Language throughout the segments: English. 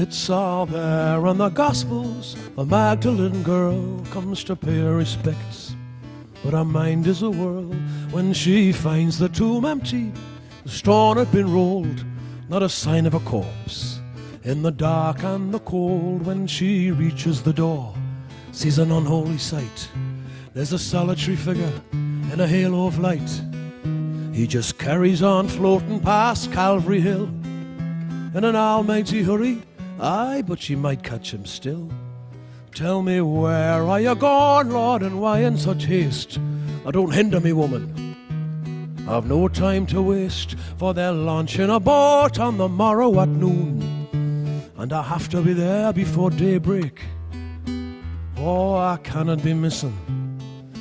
It's all there in the Gospels. A Magdalene girl comes to pay her respects, but her mind is a whirl when she finds the tomb empty. The stone had been rolled, not a sign of a corpse. In the dark and the cold, when she reaches the door, sees an unholy sight. There's a solitary figure in a halo of light. He just carries on floating past Calvary Hill in an almighty hurry. Aye, but she might catch him still. Tell me, where are you gone, Lord, and why in such haste? Now don't hinder me, woman, I've no time to waste, for they're launching a boat on the morrow at noon, and I have to be there before daybreak. Oh, I cannot be missing.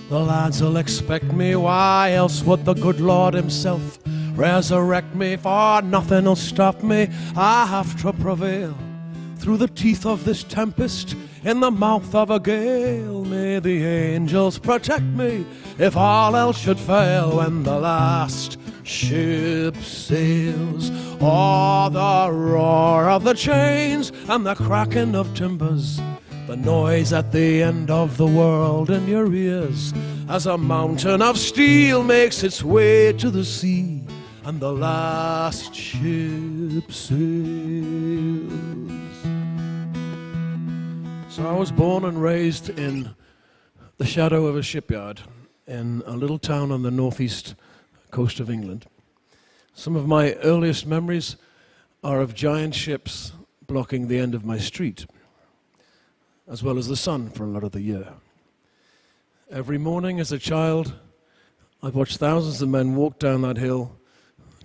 The lads will expect me. Why else would the good Lord himself resurrect me? For nothing will stop me. I have to prevail through the teeth of this tempest, in the mouth of a gale. May the angels protect me if all else should fail when the last ship sails. Oh, the roar of the chains and the cracking of timbers, the noise at the end of the world in your ears, as a mountain of steel makes its way to the sea and the last ship sails. So I was born and raised in the shadow of a shipyard in a little town on the northeast coast of England. Some of my earliest memories are of giant ships blocking the end of my street, as well as the sun for a lot of the year. Every morning as a child, I watched thousands of men walk down that hill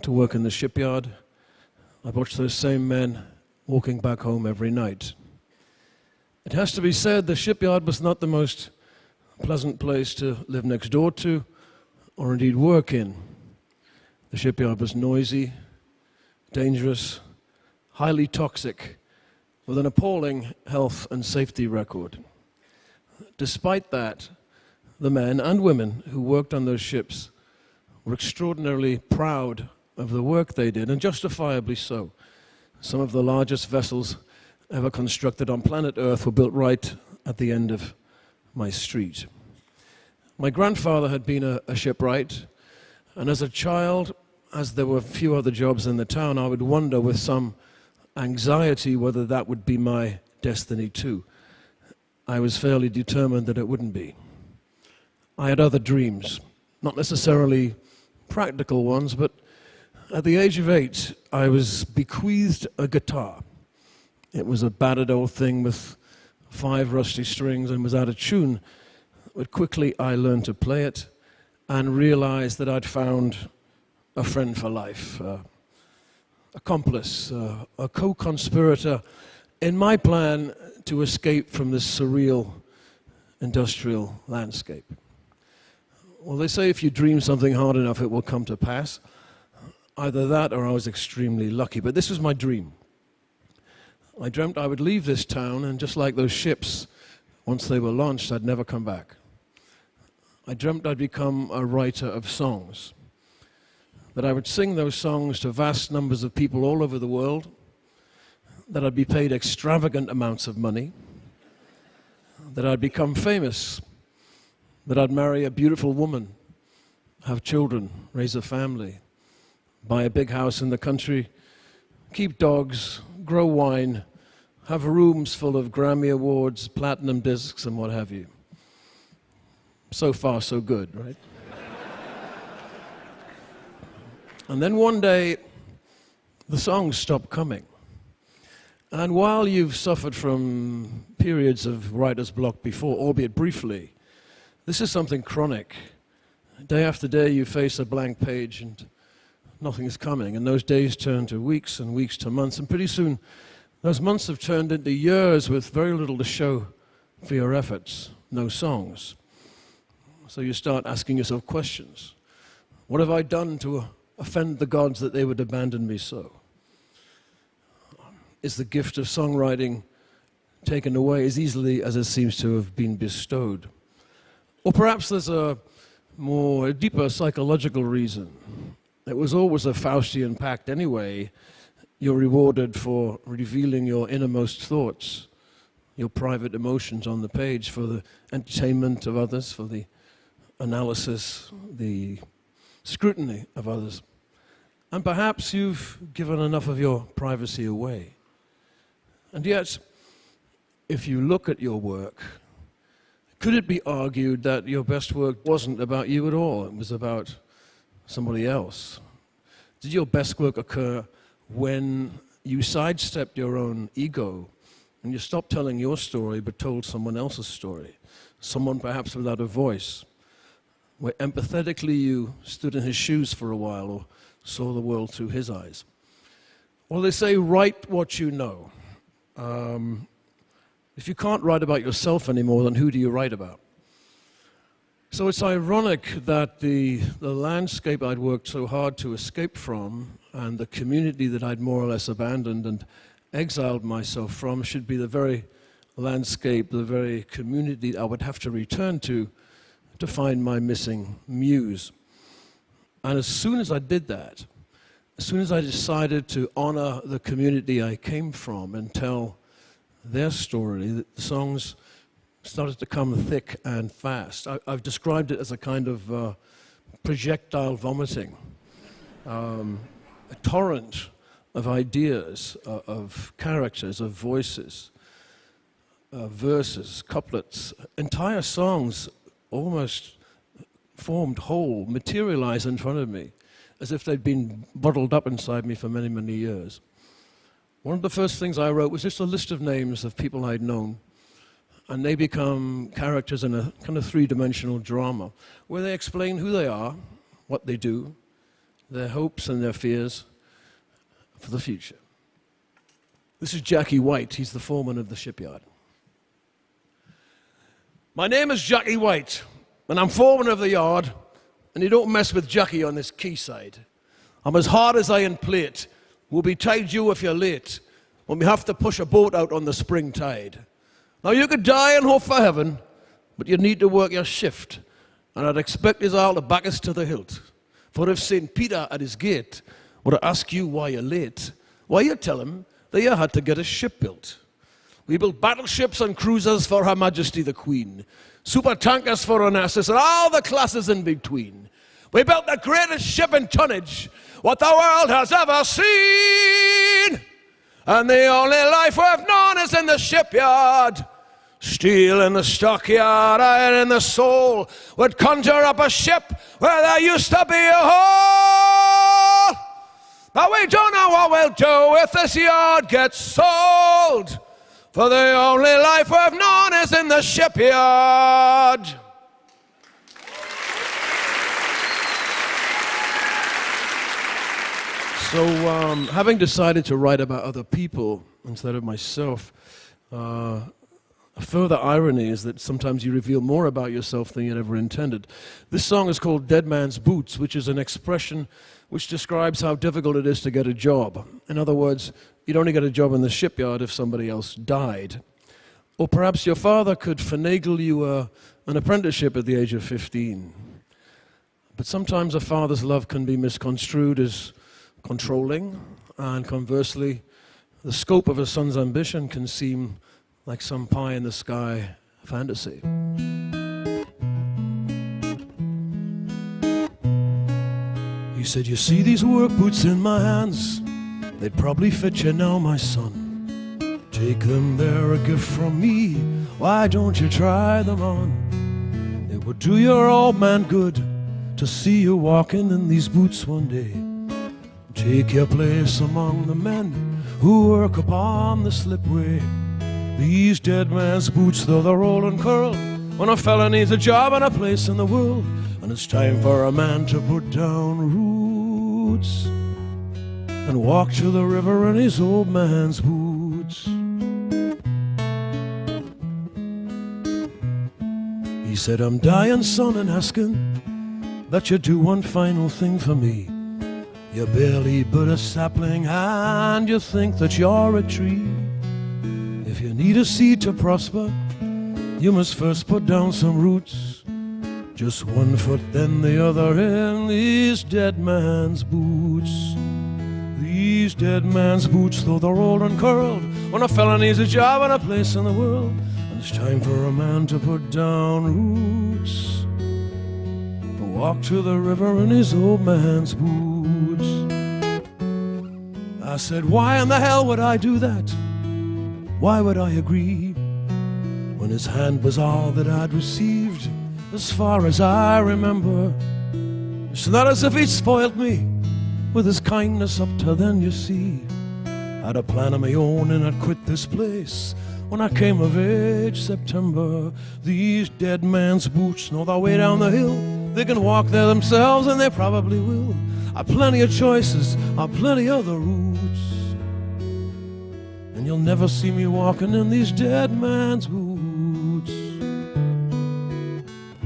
to work in the shipyard. I watched those same men walking back home every night. It has to be said, the shipyard was not the most pleasant place to live next door to, or indeed work in. The shipyard was noisy, dangerous, highly toxic, with an appalling health and safety record. Despite that, the men and women who worked on those ships were extraordinarily proud of the work they did, and justifiably so. Some of the largest vessels ever constructed on planet Earth were built right at the end of my street. My grandfather had been a shipwright, and as a child, as there were few other jobs in the town, I would wonder with some anxiety whether that would be my destiny too. I was fairly determined that it wouldn't be. I had other dreams, not necessarily practical ones, but at the age of 8, I was bequeathed a guitar. It was a battered old thing with 5 rusty strings and was out of tune. But quickly I learned to play it and realized that I'd found a friend for life, accomplice, a co-conspirator in my plan to escape from this surreal industrial landscape. Well, they say if you dream something hard enough, it will come to pass. Either that or I was extremely lucky, but this was my dream. I dreamt I would leave this town, and just like those ships, once they were launched, I'd never come back. I dreamt I'd become a writer of songs, that I would sing those songs to vast numbers of people all over the world, that I'd be paid extravagant amounts of money, that I'd become famous, that I'd marry a beautiful woman, have children, raise a family, buy a big house in the country, keep dogs, grow wine, have rooms full of Grammy Awards, platinum discs, and what have you. So far, so good, right? And then one day, the songs stopped coming. And while you've suffered from periods of writer's block before, albeit briefly, this is something chronic. Day after day, you face a blank page and nothing's coming. And those days turn to weeks and weeks to months. And pretty soon, those months have turned into years with very little to show for your efforts, no songs. So you start asking yourself questions. What have I done to offend the gods that they would abandon me so? Is the gift of songwriting taken away as easily as it seems to have been bestowed? Or perhaps there's a deeper psychological reason. It was always a Faustian pact anyway. you're rewarded for revealing your innermost thoughts, your private emotions on the page for the entertainment of others, for the analysis, the scrutiny of others. And perhaps you've given enough of your privacy away. And yet, if you look at your work, could it be argued that your best work wasn't about you at all? It was about somebody else. Did your best work occur when you sidestepped your own ego and you stopped telling your story but told someone else's story? Someone perhaps without a voice, where empathetically you stood in his shoes for a while or saw the world through his eyes. Well, they say, write what you know. If you can't write about yourself anymore, then who do you write about? So it's ironic that the landscape I'd worked so hard to escape from and the community that I'd more or less abandoned and exiled myself from should be the very landscape, the very community I would have to return to find my missing muse. And as soon as I did that, as soon as I decided to honor the community I came from and tell their story, the songs started to come thick and fast. I've described it as a kind of projectile vomiting, a torrent of ideas, of characters, of voices, verses, couplets, entire songs almost formed whole, materialized in front of me, as if they'd been bottled up inside me for many, many years. One of the first things I wrote was just a list of names of people I'd known, and they become characters in a kind of three-dimensional drama, where they explain who they are, what they do, their hopes and their fears for the future. This is Jackie White. He's the foreman of the shipyard. My name is Jackie White, and I'm foreman of the yard, and you don't mess with Jackie on this quayside. I'm as hard as iron plate. We'll be tied you if you're late when we have to push a boat out on the spring tide. Now you could die and hope for heaven, but you need to work your shift, and I'd expect us all to back us to the hilt. For if St. Peter at his gate were to ask you why you're late, why you tell him that you had to get a ship built. We built battleships and cruisers for Her Majesty the Queen, super tankers for Onassis, and all the classes in between. We built the greatest ship in tonnage what the world has ever seen. And the only life we've known is in the shipyard. Steel in the stockyard, iron in the soul would conjure up a ship where there used to be a hole. But we don't know what we'll do if this yard gets sold. For the only life we've known is in the shipyard. So, having decided to write about other people instead of myself, a further irony is that sometimes you reveal more about yourself than you'd ever intended. This song is called Dead Man's Boots, which is an expression which describes how difficult it is to get a job. In other words, you'd only get a job in the shipyard if somebody else died. Or perhaps your father could finagle you an apprenticeship at the age of 15. But sometimes a father's love can be misconstrued as controlling, and conversely, the scope of a son's ambition can seem like some pie-in-the-sky fantasy. He said, you see these work boots in my hands? They'd probably fit you now, my son. Take them, they're a gift from me. Why don't you try them on? It would do your old man good to see you walking in these boots one day. Take your place among the men who work upon the slipway. These dead man's boots, though they're old and curled, when a fella needs a job and a place in the world, and it's time for a man to put down roots and walk to the river in his old man's boots. He said, I'm dying, son, and asking that you do one final thing for me. You're barely but a sapling and you think that you're a tree. If you need a seed to prosper, you must first put down some roots. Just 1 foot, then the other in these dead man's boots. These these dead man's boots, though they're old and curled. When a fella needs a job and a place in the world, and it's time for a man to put down roots, walk to the river in his old man's boots. I said, why in the hell would I do that? Why would I agree when his hand was all that I'd received, as far as I remember? It's not as if he'd spoiled me with his kindness up till then, you see. I had a plan of my own and I'd quit this place when I came of age, September. These dead man's boots know their way down the hill. They can walk there themselves, and they probably will. I've plenty of choices, I've plenty other routes, and you'll never see me walking in these dead man's boots.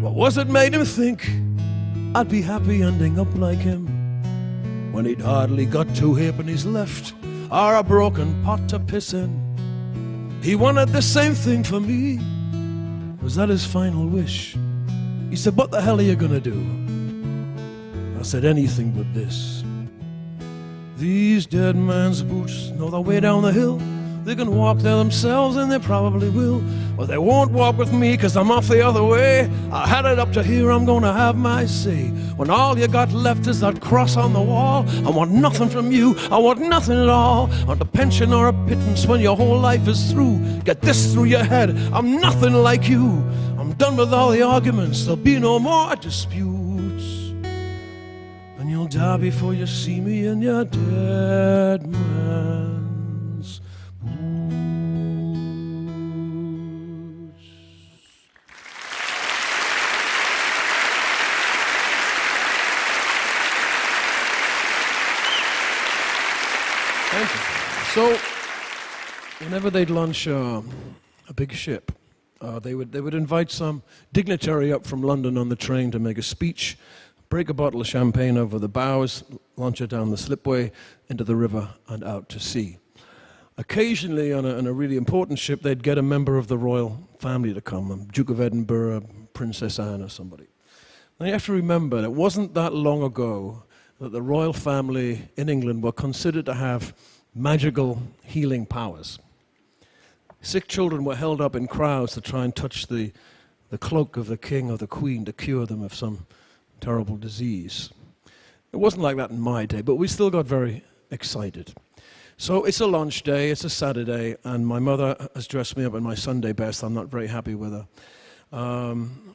What was it made him think I'd be happy ending up like him, when he'd hardly got 2 halfpennies left, or a broken pot to piss in? He wanted the same thing for me. Was that his final wish? He said, what the hell are you gonna do? I said, anything but this. These dead man's boots know their way down the hill. They can walk there themselves, and they probably will. But they won't walk with me, 'cause I'm off the other way. I had it up to here, I'm gonna have my say. When all you got left is that cross on the wall, I want nothing from you, I want nothing at all. I want a pension or a pittance when your whole life is through. Get this through your head, I'm nothing like you. I'm done with all the arguments, there'll be no more disputes. And you'll die before you see me in your dead man's boots. Thank you. So, whenever they'd launch a big ship, they would invite some dignitary up from London on the train to make a speech, break a bottle of champagne over the bows, launch it down the slipway into the river and out to sea. Occasionally, on a really important ship, they'd get a member of the royal family to come, Duke of Edinburgh, Princess Anne or somebody. Now you have to remember, it wasn't that long ago that the royal family in England were considered to have magical healing powers. Sick children were held up in crowds to try and touch the cloak of the king or the queen to cure them of some terrible disease. It wasn't like that in my day, but we still got very excited. So it's a launch day, it's a Saturday, and my mother has dressed me up in my Sunday best. I'm not very happy with her.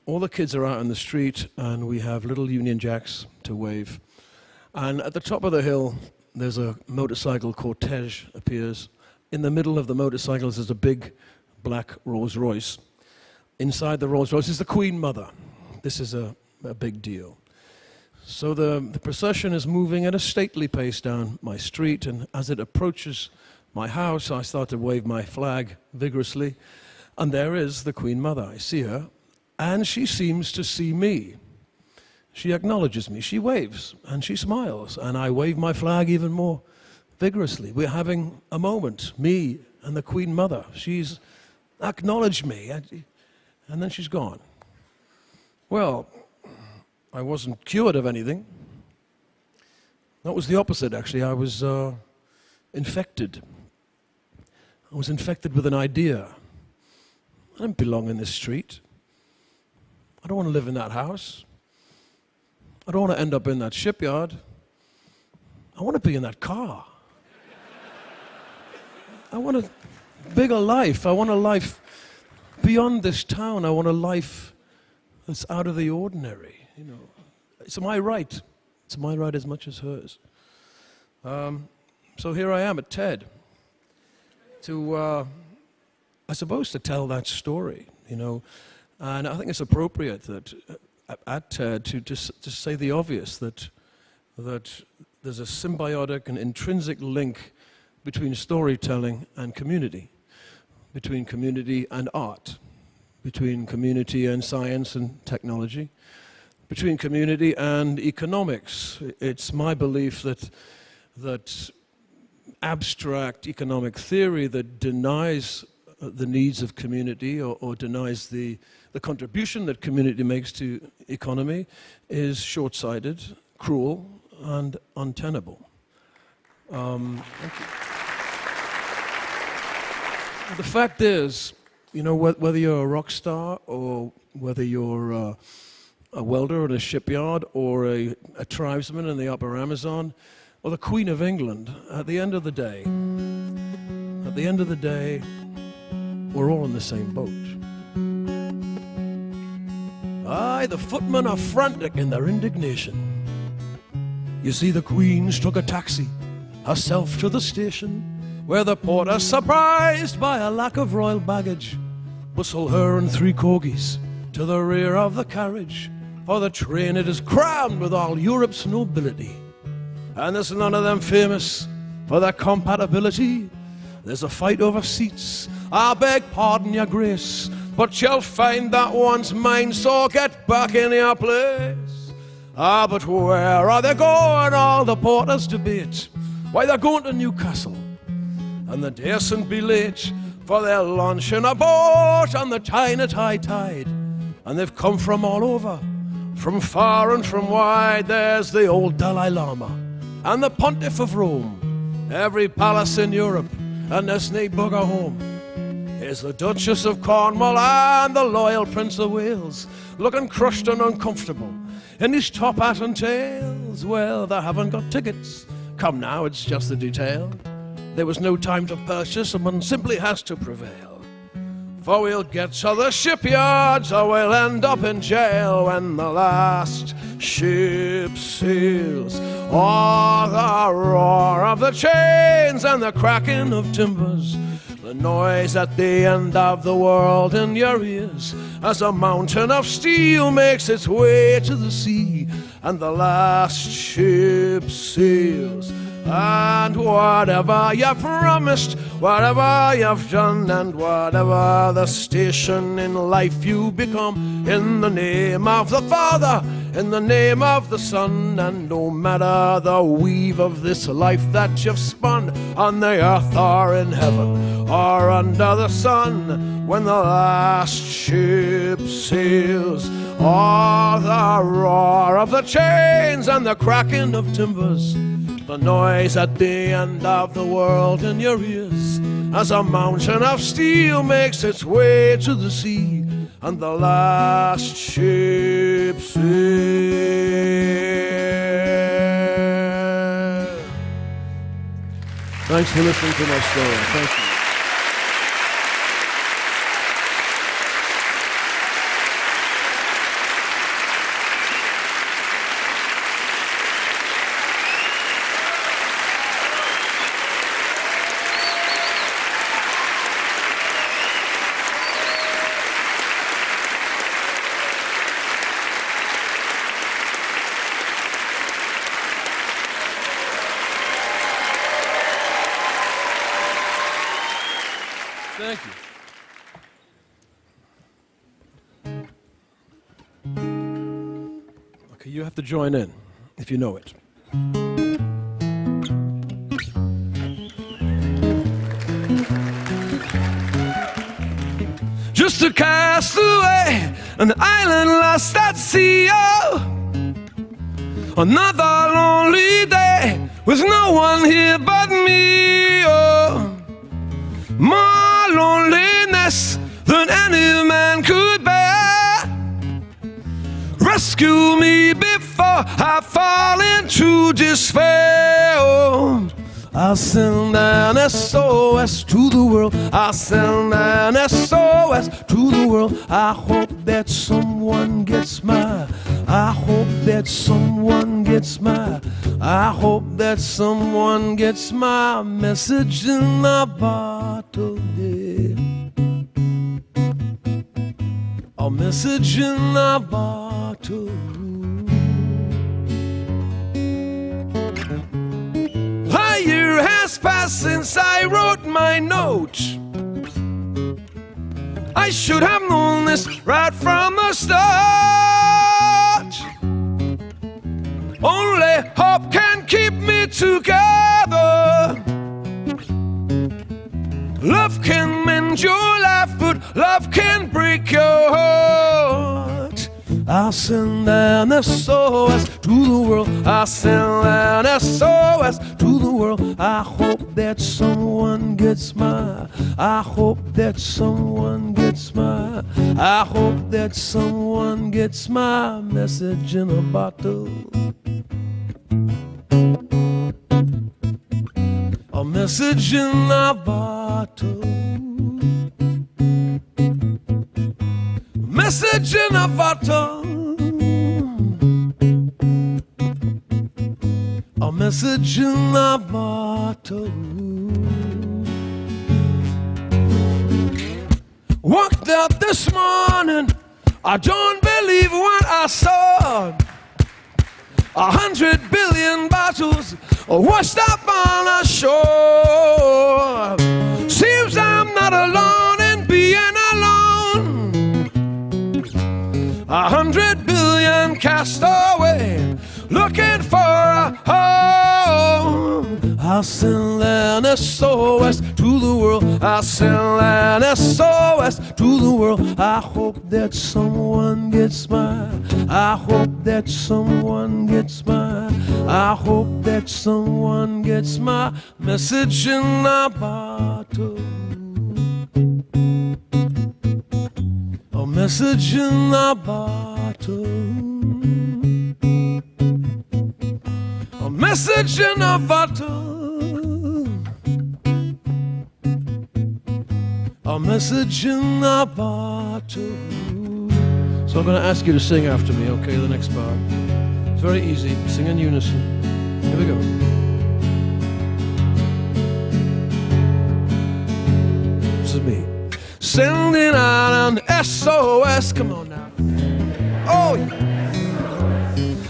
All the kids are out in the street, and we have little Union Jacks to wave. And at the top of the hill, there's a motorcycle cortege appears. In the middle of the motorcycles is a big black Rolls Royce. Inside the Rolls Royce is the Queen Mother. This is a big deal. So the procession is moving at a stately pace down my street, and as it approaches my house, I start to wave my flag vigorously, and there is the Queen Mother. I see her, and she seems to see me. She acknowledges me, she waves, and she smiles, and I wave my flag even more vigorously. We're having a moment, me and the Queen Mother. She's acknowledged me, and then she's gone. Well, I wasn't cured of anything. That was the opposite, actually. I was infected. I was infected with an idea. I don't belong in this street. I don't want to live in that house. I don't want to end up in that shipyard. I want to be in that car. I want a bigger life. I want a life beyond this town. I want a life that's out of the ordinary. You know, it's my right. It's my right as much as hers. So here I am at TED to, I suppose, to tell that story, you know. And I think it's appropriate that at TED to say the obvious, that there's a symbiotic and intrinsic link between storytelling and community, between community and art, between community and science and technology, between community and economics. It's my belief that abstract economic theory that denies the needs of community or denies the contribution that community makes to economy is short-sighted, cruel, and untenable. Thank you. The fact is, you know, whether you're a rock star or whether you're a welder in a shipyard or a tribesman in the upper Amazon or the Queen of England, at the end of the day, we're all in the same boat. Aye, the footmen are frantic in their indignation. You see, the Queen's took a taxi herself to the station, where the porter, surprised by a lack of royal baggage, bustle her and 3 corgis to the rear of the carriage, for the train it is crammed with all Europe's nobility. And there's none of them famous for their compatibility. There's a fight over seats, I beg pardon, your grace, but you'll find that one's mine, so get back in your place. Ah, but where are they going, all the porters debate? Why, they're going to Newcastle, and they daresn't be late, for they're launching a boat on the Tyne at high tide. And they've come from all over, from far and from wide. There's the old Dalai Lama and the Pontiff of Rome, every palace in Europe, and there's nae bugger home. Here's the Duchess of Cornwall and the loyal Prince of Wales, looking crushed and uncomfortable in his top hat and tails. Well, they haven't got tickets. Come now, it's just the detail. There was no time to purchase, and one simply has to prevail. For we'll get to the shipyards, or we'll end up in jail when the last ship sails. Oh, the roar of the chains and the cracking of timbers, the noise at the end of the world in your ears, as a mountain of steel makes its way to the sea, and the last ship sails. And whatever you promised, whatever you've done, and whatever the station in life you become, in the name of the Father, in the name of the Son, and no matter the weave of this life that you've spun, on the earth or in heaven or under the sun, when the last ship sails, oh, the roar of the chains and the cracking of timbers, the noise at the end of the world in your ears, as a mountain of steel makes its way to the sea, and the last ship sails. Thanks for listening to my story. Thank you. Thank you. Okay, you have to join in if you know it. Just a castaway, an island lost at sea. Oh, another lonely day with no one here but me. Oh, more loneliness than any man could bear. Rescue me before I fall into despair. Oh, I'll send an SOS to the world. I'll send an SOS to the world. I hope that someone gets my, I hope that someone gets my, I hope that someone gets my message in a bottle, yeah. A message in a bottle. A year has passed since I wrote my note. I should have known this right from the start. Only hope can keep me together. Love can mend your life, but love can break your heart. I'll send an SOS to the world. I'll send an SOS to the world. I hope that someone gets my, I hope that someone gets my, I hope that someone gets my message in a bottle. A message in a bottle. Message in a bottle. A message in a bottle. Walked out this morning, I don't believe what I saw. 100 billion bottles washed up on a shore. Seems I'm not alone in being alone. 100 billion cast away, looking for a home. I'll send an SOS to the world. I'll send an SOS to the world. I hope that someone gets mine. I hope that someone gets mine. I hope that someone gets my message in a bottle. A message in a bottle. A message in a bottle. A message in a bottle. So I'm going to ask you to sing after me, okay, the next part. It's very easy. Sing in unison. Here we go. This is me. Sending out an SOS. Come on now. Oh, yeah.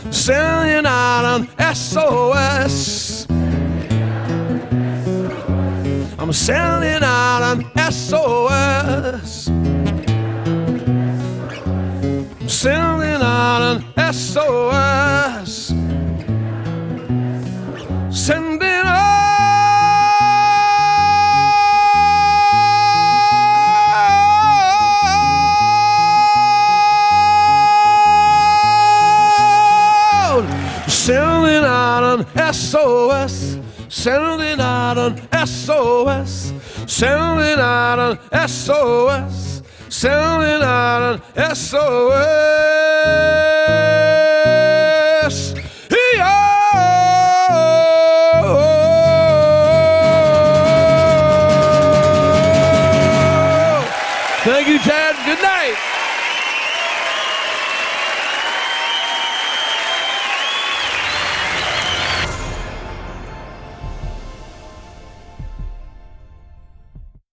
Sending out an SOS. I'm sending out an SOS. I'm sending out an SOS. Sending out. Sending out an SOS, sending out an SOS, sending out an SOS, sending out an SOS. Thank you, Ted. Good night.